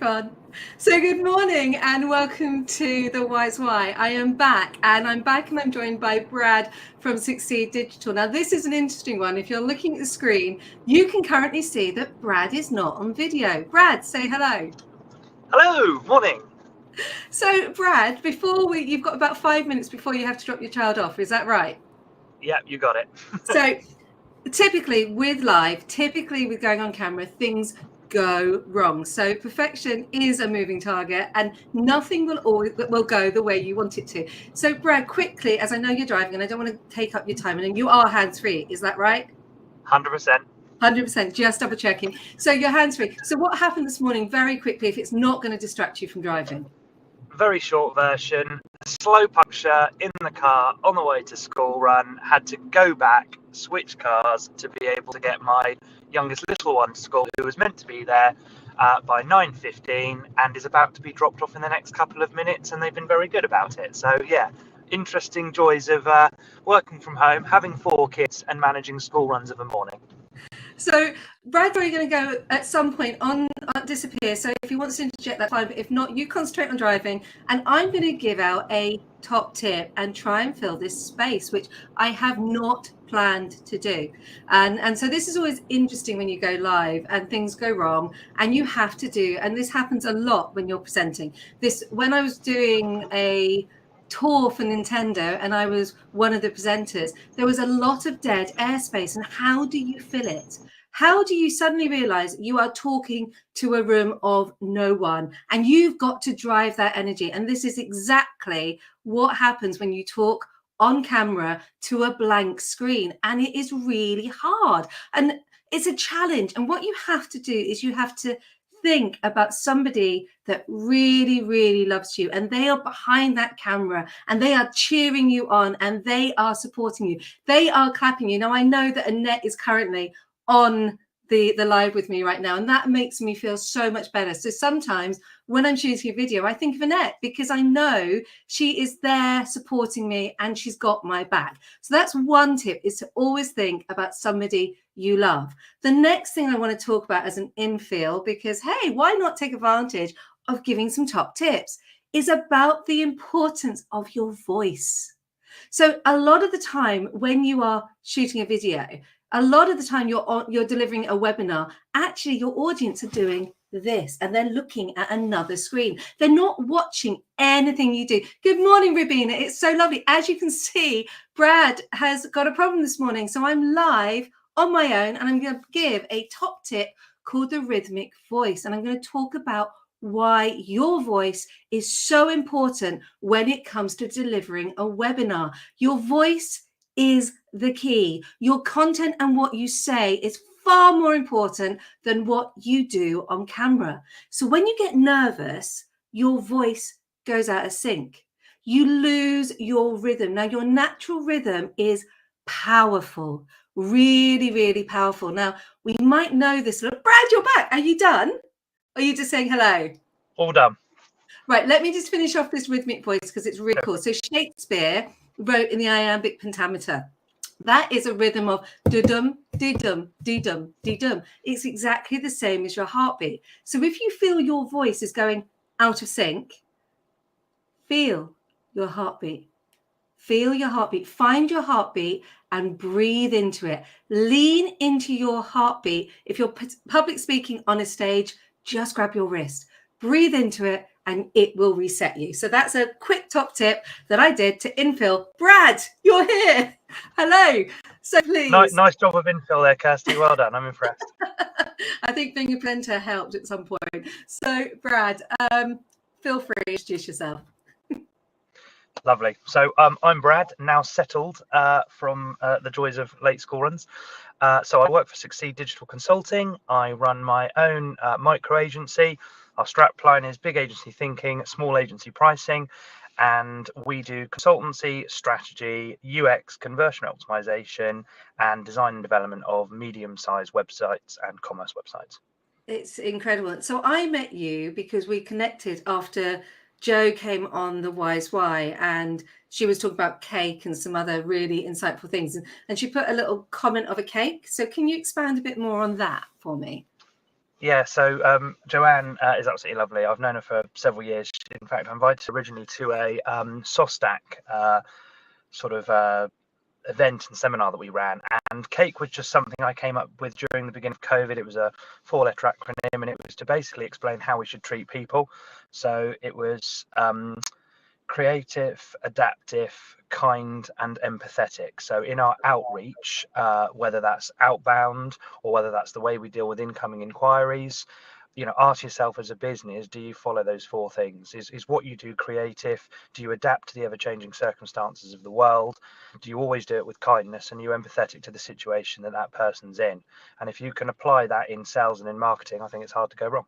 Fun. So good morning and welcome to the Wise Why. I am back and I'm joined by Brad from Succeed Digital. Now this is an interesting one. If you're looking at the screen, you can currently see that Brad is not on video. Brad, say hello. Hello, morning. So Brad, you've got about 5 minutes before you have to drop your child off. Is that right? Yeah, you got it. So typically with going on camera, things go wrong. So perfection is a moving target and nothing will go the way you want it to. So Brad, quickly, as I know you're driving and I don't want to take up your time, and you are hands-free, is that right? 100%. 100%, just double checking. So you're hands-free. So what happened this morning, very quickly, if it's not going to distract you from driving? Very short version. Slow puncture in the car on the way to school run. Had to go back, switch cars to be able to get my youngest little one to school, who was meant to be there by 9:15 and is about to be dropped off in the next couple of minutes, and they've been very good about it. So yeah, interesting joys of working from home, having 4 kids and managing school runs of a morning. So Brad's probably going to go at some point on disappear. So if he wants to interject, that's fine. But if not, you concentrate on driving. And I'm going to give out a top tip and try and fill this space, which I have not planned to do. And so this is always interesting when you go live and things go wrong and you have to do, and this happens a lot when you're presenting. When I was doing a tour for Nintendo and I was one of the presenters, there was a lot of dead airspace. And how do you fill it? How do you suddenly realize you are talking to a room of no one and you've got to drive that energy? And this is exactly what happens when you talk on camera to a blank screen, and it is really hard and it's a challenge. And what you have to do is you have to think about somebody that really, really loves you, and they are behind that camera and they are cheering you on and they are supporting you. They are clapping you. Now, I know that Annette is currently on the live with me right now, and that makes me feel so much better. So sometimes when I'm shooting a video, I think of Annette because I know she is there supporting me and she's got my back. So that's one tip, is to always think about somebody you love. The next thing I want to talk about as an infill, because hey, why not take advantage of giving some top tips, is about the importance of your voice. So a lot of the time when you are shooting a video, a lot of the time you're delivering a webinar, actually your audience are doing this and they're looking at another screen. They're not watching anything you do. Good morning, Rubina. It's so lovely. As you can see, Brad has got a problem this morning. So I'm live on my own and I'm going to give a top tip called the rhythmic voice. And I'm going to talk about why your voice is so important when it comes to delivering a webinar. Your voice is the key. Your content and what you say is far more important than what you do on camera. So when you get nervous, your voice goes out of sync. You lose your rhythm. Now, your natural rhythm is powerful, really, really powerful. Now, we might know this. Look, Brad, you're back. Are you done? Or are you just saying hello? All done. Right, let me just finish off this rhythmic voice because it's really cool. So Shakespeare wrote in the iambic pentameter. That is a rhythm of doo-dum, dee-dum, dee-dum, dee-dum. It's exactly the same as your heartbeat. So if you feel your voice is going out of sync, feel your heartbeat. Feel your heartbeat. Find your heartbeat and breathe into it. Lean into your heartbeat. If you're public speaking on a stage, just grab your wrist. Breathe into it and it will reset you. So that's a quick top tip that I did to infill. Brad, you're here. Hello. So please. Nice job of infill there, Kirsty. Well done. I'm impressed. I think being a presenter helped at some point. So Brad, feel free to introduce yourself. Lovely. So I'm Brad, now settled from the joys of late school runs. So I work for Succeed Digital Consulting. I run my own micro agency. Our strapline is big agency thinking, small agency pricing, and we do consultancy, strategy, UX, conversion optimization, and design and development of medium-sized websites and commerce websites. It's incredible. So I met you because we connected after Jo came on the Wise Why, and she was talking about cake and some other really insightful things. And she put a little comment of a cake. So can you expand a bit more on that for me? Yeah, so Joanne is absolutely lovely. I've known her for several years. In fact, I invited her originally to a SOSTAC sort of event and seminar that we ran, and cake was just something I came up with during the beginning of COVID. It was a 4-letter acronym, and it was to basically explain how we should treat people. So it was creative, adaptive, kind, and empathetic. So in our outreach, whether that's outbound or whether that's the way we deal with incoming inquiries, ask yourself as a business, do you follow those 4 things? Is what you do creative? Do you adapt to the ever-changing circumstances of the world? Do you always do it with kindness? And are you empathetic to the situation that that person's in? And if you can apply that in sales and in marketing, I think it's hard to go wrong.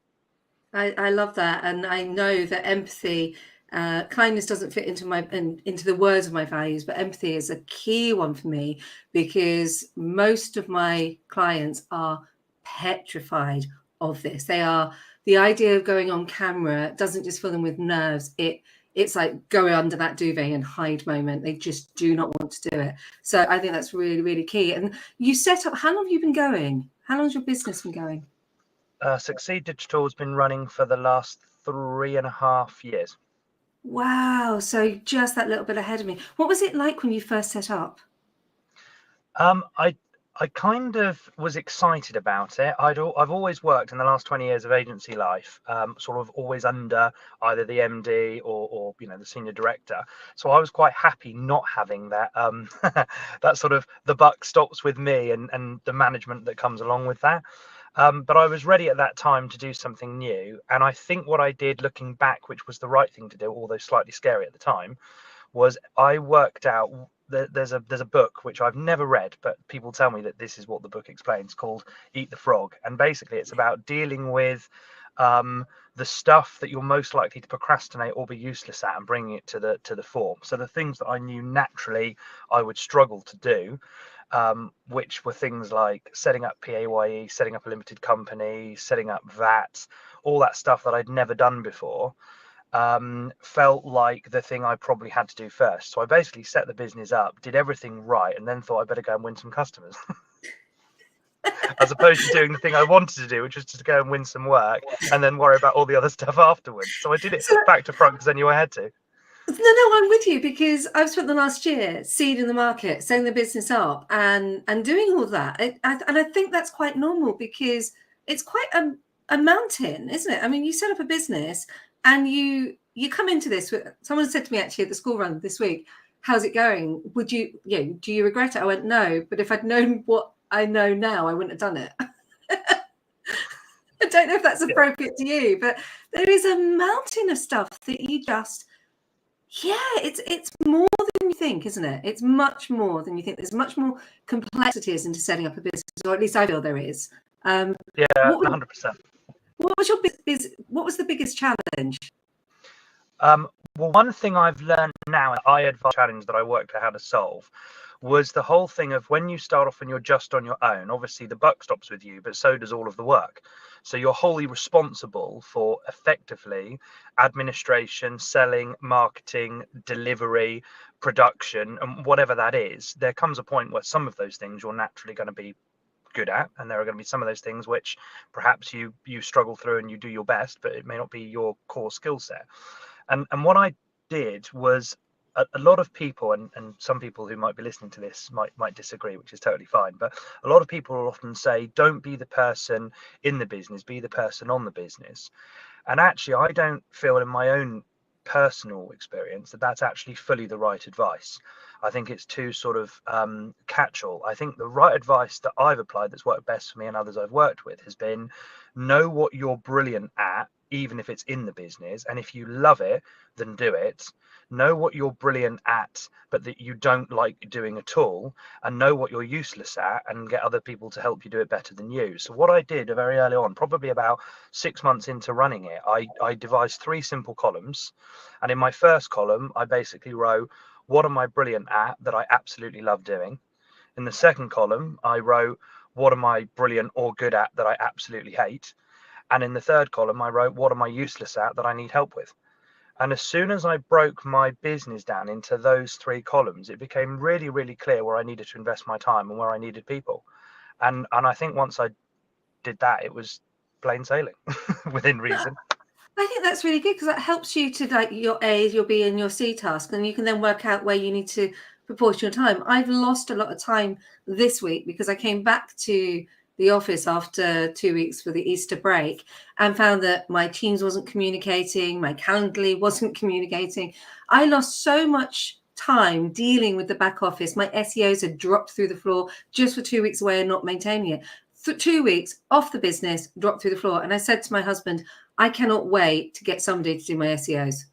I love that, and I know that empathy, kindness doesn't fit into the words of my values, but empathy is a key one for me, because most of my clients are petrified of this. The idea of going on camera doesn't just fill them with nerves. It's like go under that duvet and hide moment. They just do not want to do it. So I think that's really, really key. And you set up. How long have you been going? How long has your business been going? Succeed Digital has been running for the last 3.5 years. Wow. So just that little bit ahead of me. What was it like when you first set up? I kind of was excited about it. I've always worked in the last 20 years of agency life, sort of always under either the MD or the senior director. So I was quite happy not having that that sort of the buck stops with me and the management that comes along with that. But I was ready at that time to do something new. And I think what I did looking back, which was the right thing to do, although slightly scary at the time, was I worked out there's a book which I've never read, but people tell me that this is what the book explains, called Eat the Frog. And basically it's about dealing with the stuff that you're most likely to procrastinate or be useless at and bringing it to the form. So the things that I knew naturally I would struggle to do, which were things like setting up PAYE, setting up a limited company, setting up VAT, all that stuff that I'd never done before, felt like the thing I probably had to do first. So I basically set the business up, did everything right, and then thought I'd better go and win some customers. As opposed to doing the thing I wanted to do, which was to go and win some work and then worry about all the other stuff afterwards. So I did it So, back to front because I knew I had to. no, I'm with you, because I've spent the last year seeding the market, setting the business up, and doing all that. And I think that's quite normal, because it's quite a mountain, isn't it? I mean, you set up a business and you come into this. Someone said to me actually at the school run this week, "How's it going? Do you regret it?" I went, "No, but if I'd known what I know now, I wouldn't have done it." I don't know if that's appropriate to you, but there is a mountain of stuff that you just. Yeah, it's more than you think, isn't it? It's much more than you think. There's much more complexities into setting up a business, or at least I feel there is. Yeah, What was, 100%. what was your what was the biggest challenge? Well, one thing I've learned now, I advise challenge that I worked out how to solve, was the whole thing of when you start off and you're just on your own, obviously the buck stops with you, but so does all of the work. So you're wholly responsible for effectively administration, selling, marketing, delivery, production, and whatever that is. There comes a point where some of those things you're naturally going to be good at, and there are going to be some of those things which perhaps you struggle through and you do your best, but it may not be your core skill set. And what I did was, a lot of people, and some people who might be listening to this might disagree, which is totally fine, but a lot of people will often say, don't be the person in the business, be the person on the business. And actually, I don't feel in my own personal experience that that's actually fully the right advice. I think it's too sort of catch-all. I think the right advice that I've applied that's worked best for me and others I've worked with has been, know what you're brilliant at, even if it's in the business. And if you love it, then do it. Know what you're brilliant at, but that you don't like doing at all, and know what you're useless at and get other people to help you do it better than you. So what I did very early on, probably about 6 months into running it, I devised 3 simple columns. And in my first column, I basically wrote, what am I brilliant at that I absolutely love doing? In the second column, I wrote, what am I brilliant or good at that I absolutely hate? And in the third column, I wrote, what am I useless at that I need help with? And as soon as I broke my business down into those 3 columns, it became really, really clear where I needed to invest my time and where I needed people. And I think once I did that, it was plain sailing within reason. I think that's really good because that helps you to like your A's, your B, and your C task, and you can then work out where you need to proportion your time. I've lost a lot of time this week because I came back to the office after 2 weeks for the Easter break and found that my Teams wasn't communicating, my Calendly wasn't communicating. I lost so much time dealing with the back office. My SEOs had dropped through the floor just for 2 weeks away and not maintaining it. 2 weeks off the business, dropped through the floor. And I said to my husband, I cannot wait to get somebody to do my SEOs.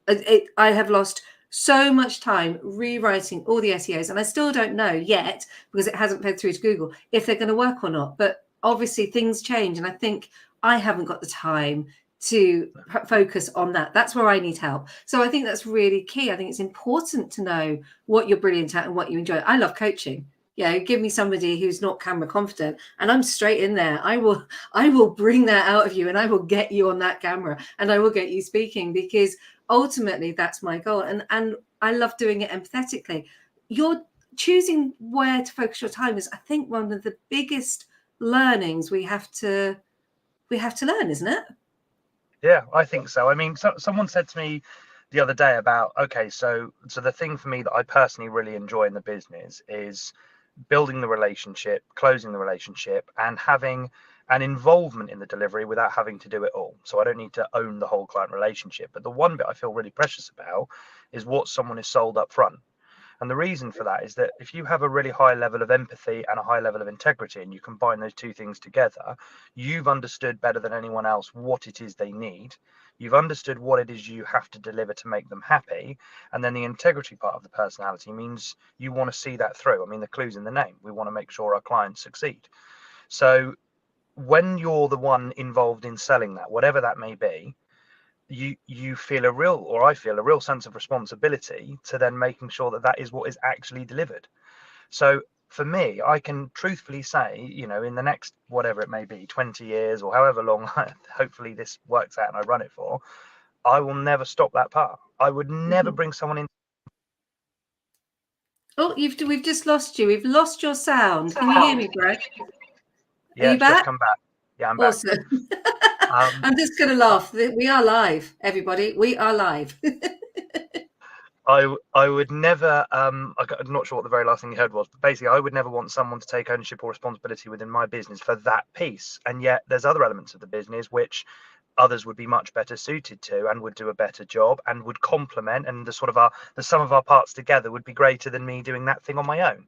I have lost so much time rewriting all the SEOs, and I still don't know yet because it hasn't fed through to Google if they're going to work or not. But obviously things change, and I think I haven't got the time to focus on that. That's where I need help. So I think that's really key. I think it's important to know what you're brilliant at and what you enjoy. I love coaching. Yeah, give me somebody who's not camera confident and I'm straight in there. I will bring that out of you and I will get you on that camera and I will get you speaking because ultimately that's my goal. And I love doing it empathetically. You're choosing where to focus your time is, I think, one of the biggest learnings we have to learn, isn't it? Yeah, I think so. I mean, someone said to me the other day about, okay, so the thing for me that I personally really enjoy in the business is building the relationship, closing the relationship, and having an involvement in the delivery without having to do it all. So I don't need to own the whole client relationship. But the one bit I feel really precious about is what someone is sold up front. And the reason for that is that if you have a really high level of empathy and a high level of integrity, and you combine those two things together, you've understood better than anyone else what it is they need. You've understood what it is you have to deliver to make them happy. And then the integrity part of the personality means you want to see that through. I mean, the clue's in the name. We want to make sure our clients succeed. So when you're the one involved in selling that, whatever that may be, you feel a real, or I feel a real sense of responsibility to then making sure that that is what is actually delivered. So for me, I can truthfully say, you know, in the next, whatever it may be, 20 years or however long, hopefully this works out and I run it for, I will never stop that part. I would never bring someone in. Oh, we've just lost you. We've lost your sound. Can you hear me, Greg? Yeah, Are you it's just back? come back. Yeah, I'm back. Awesome. I'm just going to laugh. We are live, everybody. We are live. I would never, I'm not sure what the very last thing you heard was, but basically I would never want someone to take ownership or responsibility within my business for that piece. And yet there's other elements of the business which others would be much better suited to and would do a better job and would complement, and the sort of the sum of our parts together would be greater than me doing that thing on my own.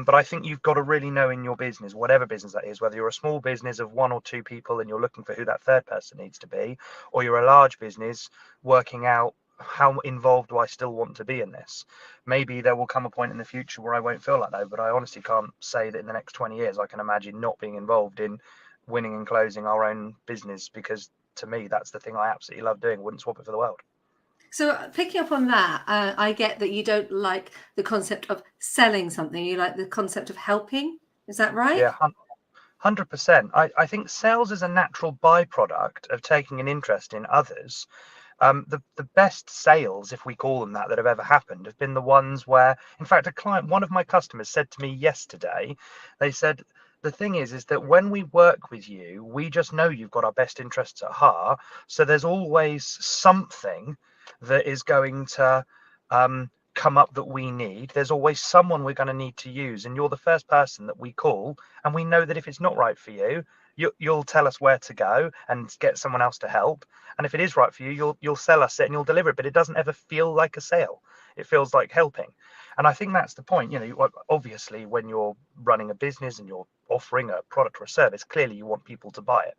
But I think you've got to really know in your business, whatever business that is, whether you're a small business of 1 or 2 people and you're looking for who that third person needs to be, or you're a large business working out how involved do I still want to be in this. Maybe there will come a point in the future where I won't feel like that, but I honestly can't say that in the next 20 years I can imagine not being involved in winning and closing our own business, because to me that's the thing I absolutely love doing. Wouldn't swap it for the world. So picking up on that, I get that you don't like the concept of selling something. You like the concept of helping. Is that right? Yeah, 100%. I think sales is a natural byproduct of taking an interest in others. The best sales, if we call them that have ever happened, have been the ones where, in fact, one of my customers said to me yesterday, they said, the thing is that when we work with you, we just know you've got our best interests at heart. So there's always something that is going to come up that we need. There's always someone we're going to need to use, and you're the first person that we call, and we know that if it's not right for you, you'll tell us where to go and get someone else to help. And if it is right for you, you'll sell us it and you'll deliver it. But it doesn't ever feel like a sale. It feels like helping. And I think that's the point. You know, obviously, when you're running a business and you're offering a product or a service, clearly you want people to buy it.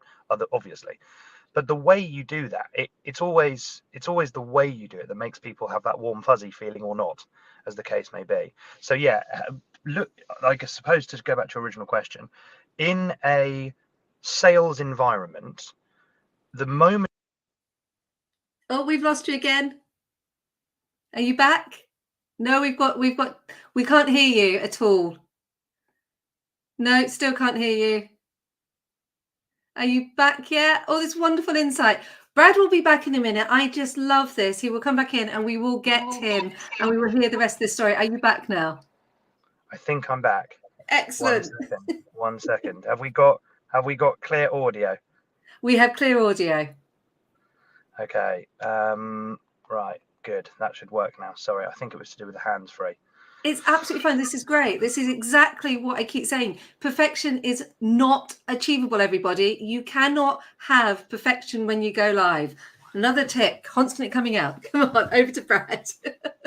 Obviously, but the way you do that, it's always the way you do it that makes people have that warm fuzzy feeling or not, as the case may be. So yeah, look, I suppose to go back to your original question, in a sales environment, the moment. Oh, we've lost you again. Are you back? No, we can't hear you at all. No, still can't hear you. Are you back yet? Oh, this wonderful insight. Brad will be back in a minute. I just love this. He will come back in and we will get him and we will hear the rest of this story. Are you back now? I think I'm back. Excellent. 1 second. Have we got clear audio? We have clear audio. Okay. Right. Good. That should work now. Sorry, I think it was to do with the hands-free. It's absolutely fine. This is great. This is exactly what I keep saying. Perfection is not achievable, everybody. You cannot have perfection when you go live. Another tip, constantly coming out. Come on, over to Brad.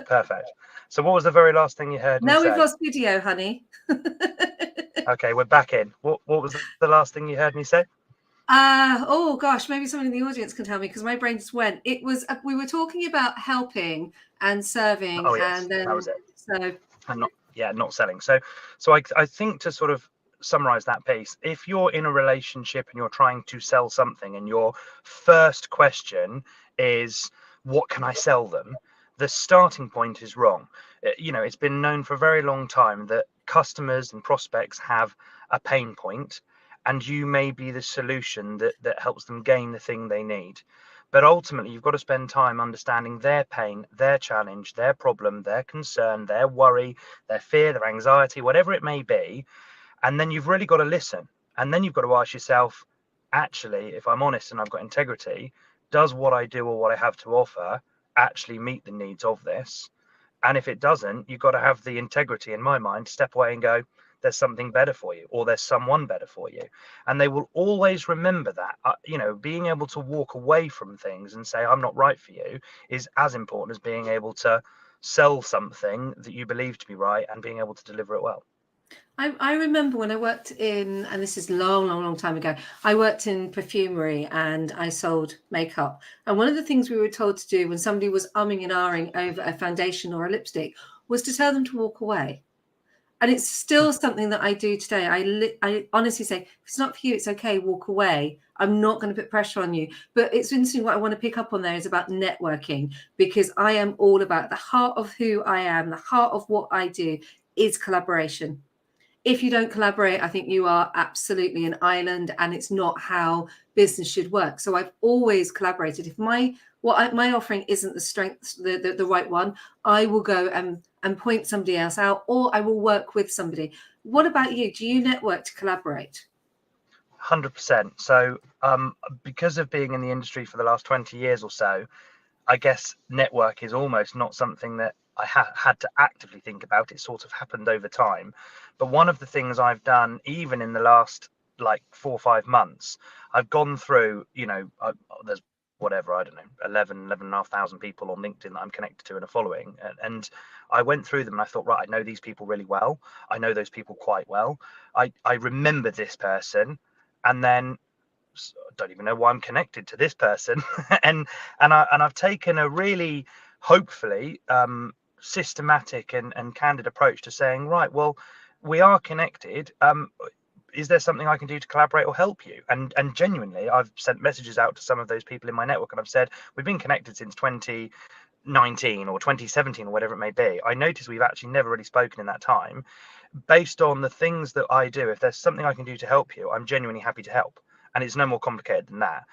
Perfect. So what was the very last thing you heard me Now say? we've lost video, honey. Okay, we're back in. What was the last thing you heard me say? Oh gosh, maybe someone in the audience can tell me because my brain just went. It was we were talking about helping and serving, Oh yes, and then that was it. so And not selling. So I think, to sort of summarize that piece, if you're in a relationship and you're trying to sell something and your first question is, what can I sell them? The starting point is wrong. It's been known for a very long time that customers and prospects have a pain point, and you may be the solution that helps them gain the thing they need. But ultimately, you've got to spend time understanding their pain, their challenge, their problem, their concern, their worry, their fear, their anxiety, whatever it may be. And then you've really got to listen. And then you've got to ask yourself, actually, if I'm honest and I've got integrity, does what I do or what I have to offer actually meet the needs of this? And if it doesn't, you've got to have the integrity, in my mind, to step away and go, there's something better for you, or there's someone better for you. And they will always remember that. Being able to walk away from things and say, I'm not right for you, is as important as being able to sell something that you believe to be right and being able to deliver it well. I remember when I worked in, and this is long time ago, I worked in perfumery and I sold makeup. And one of the things we were told to do when somebody was umming and ahhing over a foundation or a lipstick was to tell them to walk away. And it's still something that I do today. I honestly say, if it's not for you, it's okay, walk away. I'm not going to put pressure on you. But it's interesting, what I want to pick up on there is about networking, because I am all about the heart of who I am, the heart of what I do is collaboration. If you don't collaborate, I think you are absolutely an island, and it's not how business should work. So I've always collaborated. If my offering isn't the strength, the right one, I will go and point somebody else out, or I will work with somebody. What about you? Do you network to collaborate? 100%. So because of being in the industry for the last 20 years or so, I guess network is almost not something that I had to actively think about. It sort of happened over time. But one of the things I've done, even in the last like 4 or 5 months, I've gone through, there's whatever, I don't know, 11,500 people on LinkedIn that I'm connected to and are following. And I went through them and I thought, right, I know these people really well. I know those people quite well. I remember this person. And then I don't even know why I'm connected to this person. and I've taken a really, hopefully, systematic and candid approach to saying, right, well, we are connected. Is there something I can do to collaborate or help you? And genuinely, I've sent messages out to some of those people in my network, and I've said, we've been connected since 2019 or 2017 or whatever it may be. I notice we've actually never really spoken in that time. Based on the things that I do, if there's something I can do to help you, I'm genuinely happy to help. And it's no more complicated than that.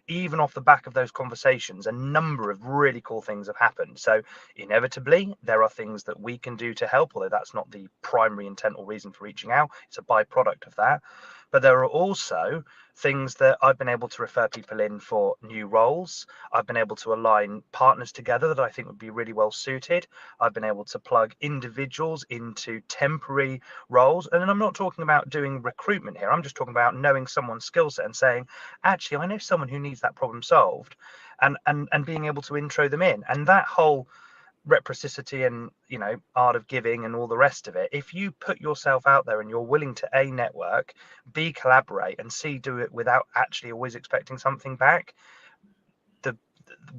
Even off the back of those conversations, a number of really cool things have happened. So inevitably, there are things that we can do to help, although that's not the primary intent or reason for reaching out. It's a byproduct of that. But there are also things that I've been able to refer people in for new roles. I've been able to align partners together that I think would be really well suited. I've been able to plug individuals into temporary roles. And then I'm not talking about doing recruitment here. I'm just talking about knowing someone's skill set and saying, actually, I know someone who needs that problem solved, and being able to intro them in. And that whole reciprocity and art of giving and all the rest of it, if you put yourself out there and you're willing to network, collaborate, and do it without actually always expecting something back,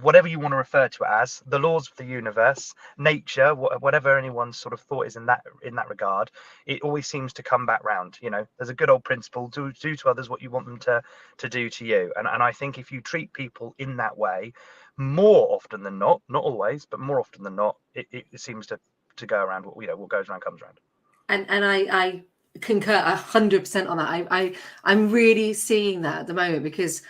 whatever you want to refer to it as, the laws of the universe, nature, whatever anyone's sort of thought is in that regard, it always seems to come back round. There's a good old principle: do to others what you want them to do to you. And I think if you treat people in that way, more often than not always, but more often than not, it seems to go around. What goes around comes around. And I concur 100% on that. I'm really seeing that at the moment, because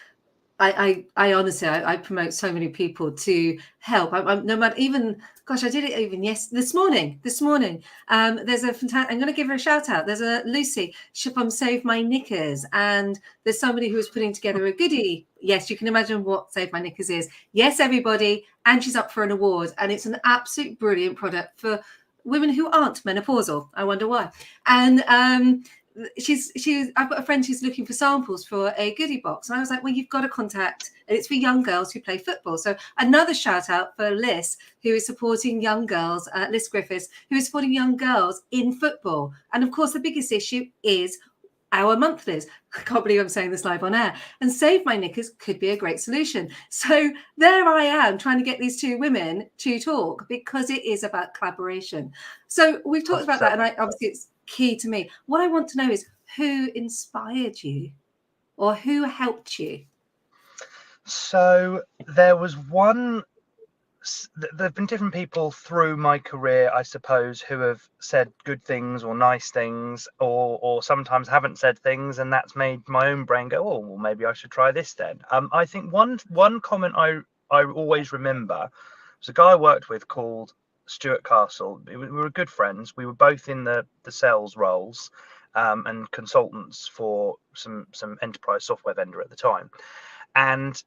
I honestly, I promote so many people to help. I'm no matter, even, gosh, I did it even this morning. There's a fantastic, I'm going to give her a shout out. There's a Lucy from Save My Knickers, and there's somebody who was putting together a goodie. Yes, you can imagine what Save My Knickers is. Yes, everybody, and she's up for an award, and it's an absolute brilliant product for women who aren't menopausal. I wonder why. And I've got a friend who's looking for samples for a goodie box, and I was like, well, you've got to contact, and it's for young girls who play football. So another shout out for Liz, who is supporting young girls, Liz Griffiths, who is supporting young girls in football. And of course, the biggest issue is our monthlies. I can't believe I'm saying this live on air. And Save My Knickers could be a great solution. So there I am trying to get these two women to talk, because it is about collaboration. So we've talked about that, and obviously it's key to me. What I want to know is, who inspired you, or who helped you? So there was one. There have been different people through my career, I suppose, who have said good things or nice things, or sometimes haven't said things, and that's made my own brain go, oh, well, maybe I should try this then. I think one comment I always remember was a guy I worked with called Stuart Castle. We were good friends. We were both in the sales roles and consultants for some enterprise software vendor at the time, and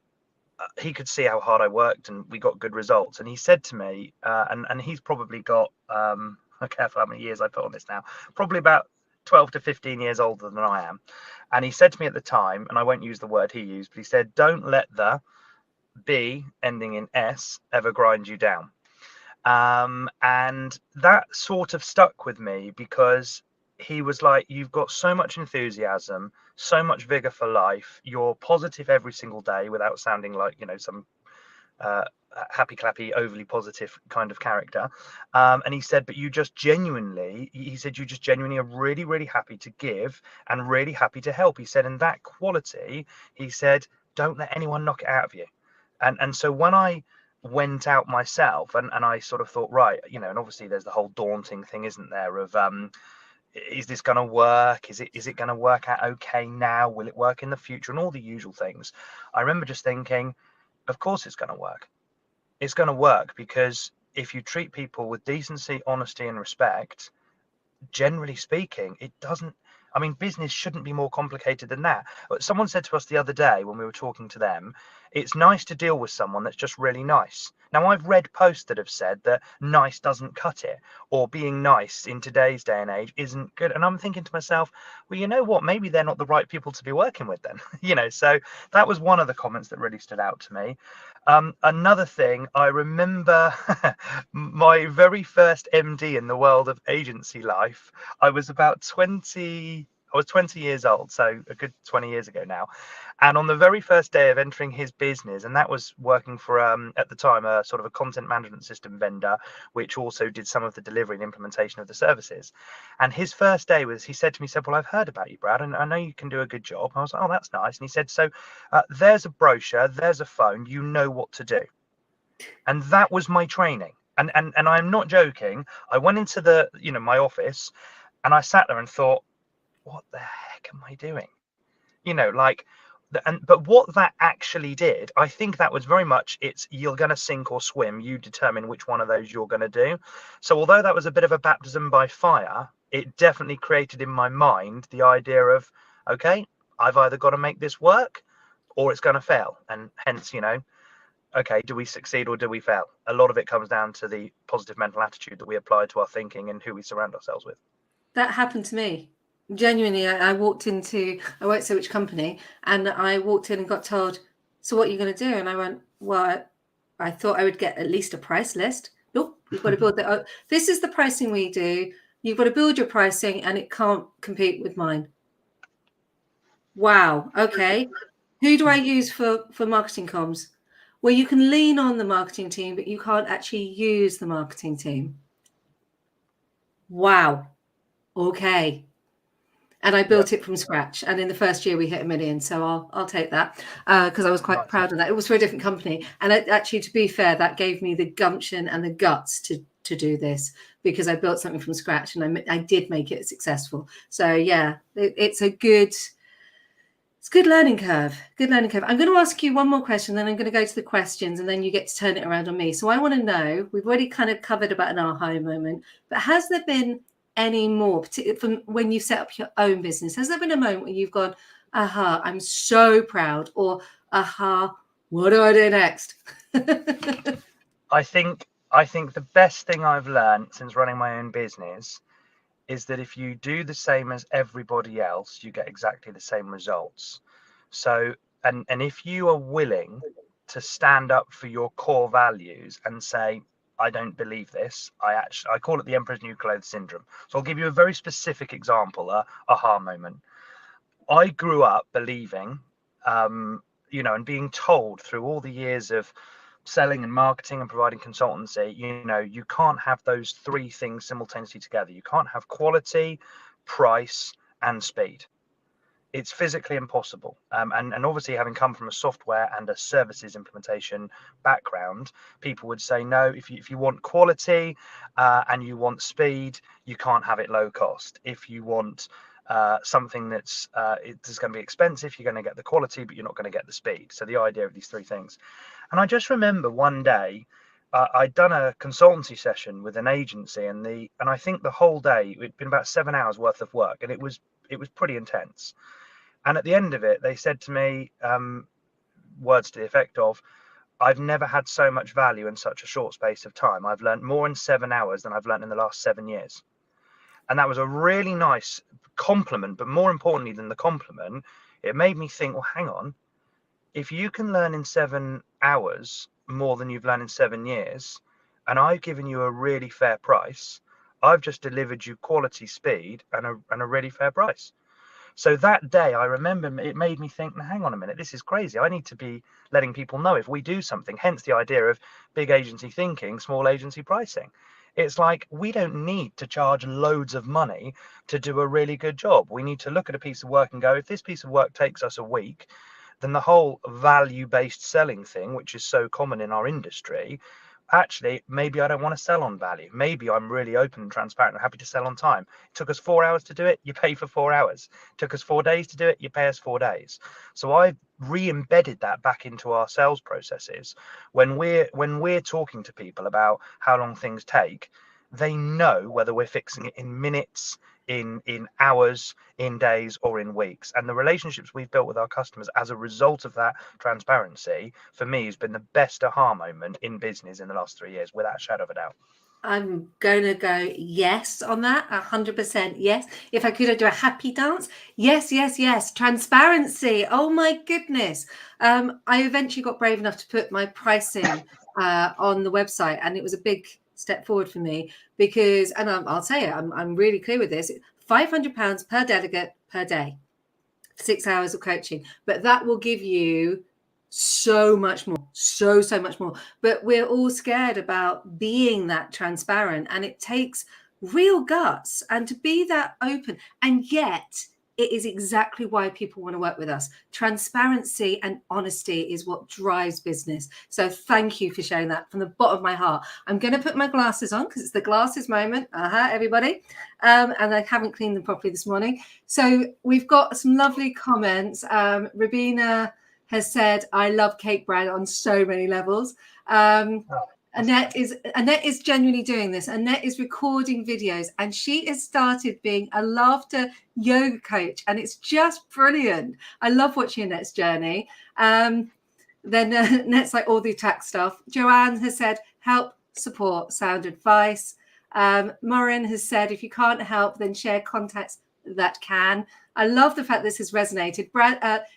he could see how hard I worked, and we got good results. And he said to me, and he's probably got, I'm careful how many years I put on this now, probably about 12 to 15 years older than I am. And he said to me at the time, and I won't use the word he used, but he said, don't let the B ending in S ever grind you down. And that sort of stuck with me, because he was like, you've got so much enthusiasm, so much vigor for life, you're positive every single day, without sounding like, some happy clappy, overly positive kind of character. And he said, but you just genuinely are really, really happy to give and really happy to help. He said, and that quality, he said, don't let anyone knock it out of you. And so when I went out myself, and I sort of thought, right, and obviously there's the whole daunting thing, isn't there, of is this going to work? Is it going to work out okay now? Will it work in the future? And all the usual things. I remember just thinking, of course it's going to work. It's going to work, because if you treat people with decency, honesty, and respect, generally speaking, it doesn't. I mean, business shouldn't be more complicated than that. Someone said to us the other day when we were talking to them, it's nice to deal with someone that's just really nice. Now, I've read posts that have said that nice doesn't cut it, or being nice in today's day and age isn't good. And I'm thinking to myself, well, you know what? Maybe they're not the right people to be working with then. So that was one of the comments that really stood out to me. Another thing, I remember my very first MD in the world of agency life. I was 20 years old, so a good 20 years ago now. And on the very first day of entering his business, and that was working for, at the time, a sort of a content management system vendor, which also did some of the delivery and implementation of the services. And his first day he said to me, well, I've heard about you, Brad, and I know you can do a good job. I was like, oh, that's nice. And he said, so there's a brochure, there's a phone, you know what to do. And that was my training. And I'm not joking. I went into my office, and I sat there and thought, what the heck am I doing? But what that actually did, I think that was very much, you're going to sink or swim. You determine which one of those you're going to do. So although that was a bit of a baptism by fire, it definitely created in my mind the idea of, okay, I've either got to make this work or it's going to fail. And hence, okay, do we succeed or do we fail? A lot of it comes down to the positive mental attitude that we apply to our thinking and who we surround ourselves with. That happened to me. Genuinely, I walked into, I won't say which company, and I walked in and got told, so what are you going to do? And I went, well, I thought I would get at least a price list. Nope, you've got to build that. Oh, this is the pricing we do. You've got to build your pricing, and it can't compete with mine. Wow. Okay. Who do I use for marketing comms? Well, you can lean on the marketing team, but you can't actually use the marketing team. Wow. Okay. And I built it from scratch. And in the first year, we hit 1 million. So I'll take that, because I was quite proud of that. It was for a different company. And actually, to be fair, that gave me the gumption and the guts to do this, because I built something from scratch, and I did make it successful. So yeah, it's a good It's a good learning curve. Good learning curve. I'm going to ask you one more question, then I'm going to go to the questions, and then you get to turn it around on me. So I want to know, we've already kind of covered about an aha moment, but has there been any more, particularly from when you set up your own business? Has there been a moment where you've gone, aha, I'm so proud, or aha, what do I do next? I think the best thing I've learned since running my own business is that if you do the same as everybody else, you get exactly the same results. So, and if you are willing to stand up for your core values and say, I don't believe this, I call it the Emperor's New Clothes syndrome. So I'll give you a very specific example, a aha moment. I grew up believing, and being told through all the years of selling and marketing and providing consultancy, you can't have those three things simultaneously together. You can't have quality, price, and speed. It's physically impossible. And obviously, having come from a software and a services implementation background, people would say, no, if you want quality and you want speed, you can't have it low cost. If you want something that's it's going to be expensive, you're going to get the quality, but you're not going to get the speed. So the idea of these three things. And I just remember one day I'd done a consultancy session with an agency, and I think the whole day it'd been about 7 hours worth of work, and it was pretty intense. And at the end of it, they said to me, words to the effect of, I've never had so much value in such a short space of time. I've learned more in 7 hours than I've learned in the last 7 years. And that was a really nice compliment, but more importantly than the compliment, it made me think, well, hang on, if you can learn in 7 hours more than you've learned in 7 years, and I've given you a really fair price, I've just delivered you quality, speed, and a really fair price. So that day, I remember it made me think, now, hang on a minute, this is crazy. I need to be letting people know if we do something, hence the idea of big agency thinking, small agency pricing. It's like, we don't need to charge loads of money to do a really good job. We need to look at a piece of work and go, if this piece of work takes us a week, then the whole value-based selling thing, which is so common in our industry, actually, maybe I don't want to sell on value. Maybe I'm really open and transparent and happy to sell on time. It took us 4 hours to do it, you pay for 4 hours. It took us 4 days to do it, you pay us 4 days. So I've re-embedded that back into our sales processes. When we're talking to people about how long things take, they know whether we're fixing it in minutes, in hours, in days, or in weeks. And the relationships we've built with our customers as a result of that transparency, for me, has been the best aha moment in business in the last 3 years, without a shadow of a doubt. I'm going to go yes on that, 100% yes. If I could do a happy dance, yes, yes, yes. Transparency, oh my goodness. I eventually got brave enough to put my pricing on the website, and it was a big step forward for me because, and I'll say it, I'm really clear with this, £500 per delegate per day, 6 hours of coaching, but that will give you so much more, so much more. But we're all scared about being that transparent, and it takes real guts and to be that open. And yet it is exactly why people want to work with us. Transparency and honesty is what drives business. So thank you for sharing that from the bottom of my heart. I'm going to put my glasses on because it's the glasses moment. Everybody. And I haven't cleaned them properly this morning. So we've got some lovely comments. Rabina has said, I love cake bread on so many levels. Annette is genuinely doing this. Annette is recording videos, and she has started being a laughter yoga coach, and it's just brilliant. I love watching Annette's journey. Then Annette's like all the attack stuff. Joanne has said, help, support, sound advice. Maureen has said, if you can't help, then share contacts that can. I love the fact this has resonated.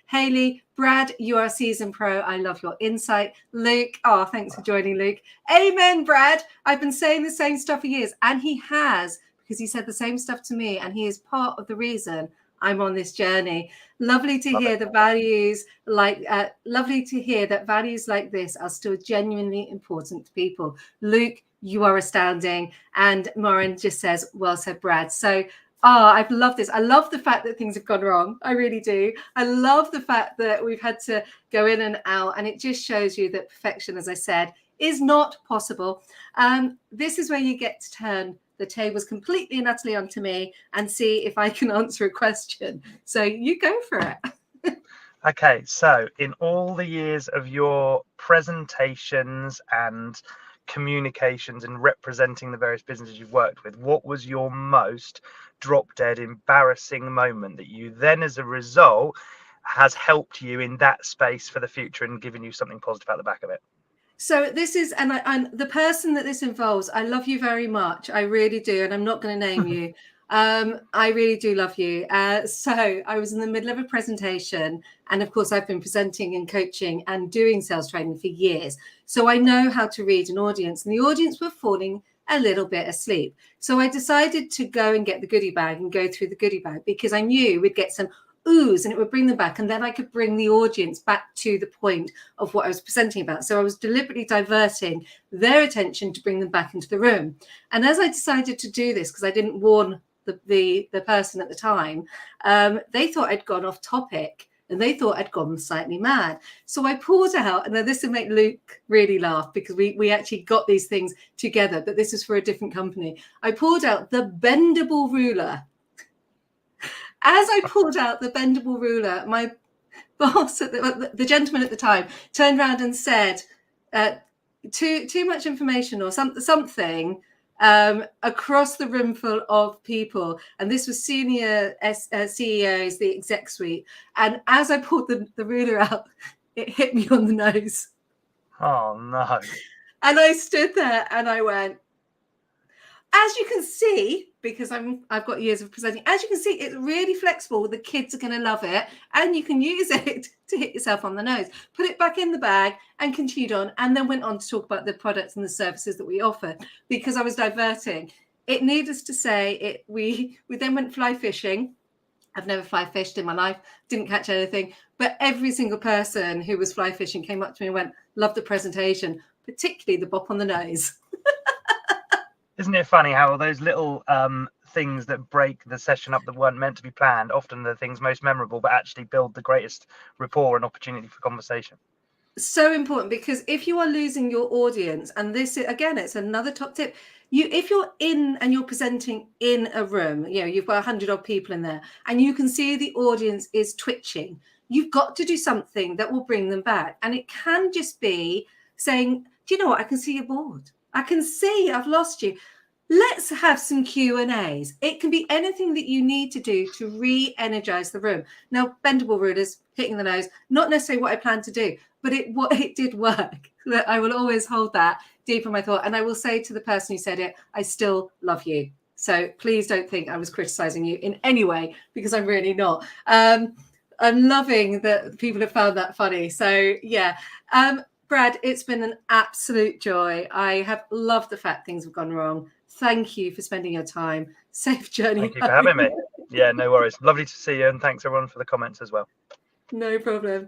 Haley, Brad, you are a seasoned pro. I love your insight. Luke, oh, thanks for joining, Luke. Amen, Brad. I've been saying the same stuff for years, and he has, because he said the same stuff to me, and he is part of the reason I'm on this journey. Lovely to hear the values lovely to hear that values like this are still genuinely important to people. Luke, you are astounding. And Maureen just says, well said, Brad. So I've loved this. I love the fact that things have gone wrong. I really do. I love the fact that we've had to go in and out, and it just shows you that perfection, as I said, is not possible. This is where you get to turn the tables completely and utterly onto me and see if I can answer a question. So you go for it. Okay, so in all the years of your presentations and communications and representing the various businesses you've worked with, what was your most drop dead embarrassing moment that you then, as a result, has helped you in that space for the future and given you something positive out the back of it? So this is, and the person that this involves, I love you very much. I really do. And I'm not going to name you. I really do love you. So I was in the middle of a presentation. And of course, I've been presenting and coaching and doing sales training for years. So I know how to read an audience, and the audience were falling a little bit asleep. So I decided to go and get the goodie bag and go through the goodie bag, because I knew we'd get some oohs and it would bring them back. And then I could bring the audience back to the point of what I was presenting about. So I was deliberately diverting their attention to bring them back into the room. And as I decided to do this, because I didn't warn the person at the time, they thought I'd gone off topic. And they thought I'd gone slightly mad. So I pulled out, and now this will make Luke really laugh, because we actually got these things together, but this is for a different company. I pulled out the bendable ruler. As I pulled out the bendable ruler, my boss, the gentleman at the time, turned around and said, too much information or something across the room full of people. And this was senior CEOs, the exec suite. And as I pulled the ruler out, it hit me on the nose. Oh, no. And I stood there and I went, as you can see, because I've got years of presenting, as you can see, it's really flexible. The kids are going to love it. And you can use it to hit yourself on the nose. Put it back in the bag and continued on. And then went on to talk about the products and the services that we offer, because I was diverting. It, needless to say, we then went fly fishing. I've never fly fished in my life, didn't catch anything. But every single person who was fly fishing came up to me and went, love the presentation, particularly the bop on the nose. Isn't it funny how those little things that break the session up that weren't meant to be planned, often the things most memorable, but actually build the greatest rapport and opportunity for conversation? So important, because if you are losing your audience, and this is, again, it's another top tip. If you're in and you're presenting in a room, you've got 100 odd people in there, and you can see the audience is twitching, you've got to do something that will bring them back. And it can just be saying, do you know what? I can see you're bored. I can see I've lost you. Let's have some Q&As. It can be anything that you need to do to re-energize the room. Now, bendable rulers, hitting the nose, not necessarily what I planned to do, but it did work. I will always hold that deep in my thought. And I will say to the person who said it, I still love you. So please don't think I was criticizing you in any way, because I'm really not. I'm loving that people have found that funny. So yeah. Brad, it's been an absolute joy. I have loved the fact things have gone wrong. Thank you for spending your time. Safe journey. Thank you for having me. Yeah, no worries. Lovely to see you. And thanks everyone for the comments as well. No problem.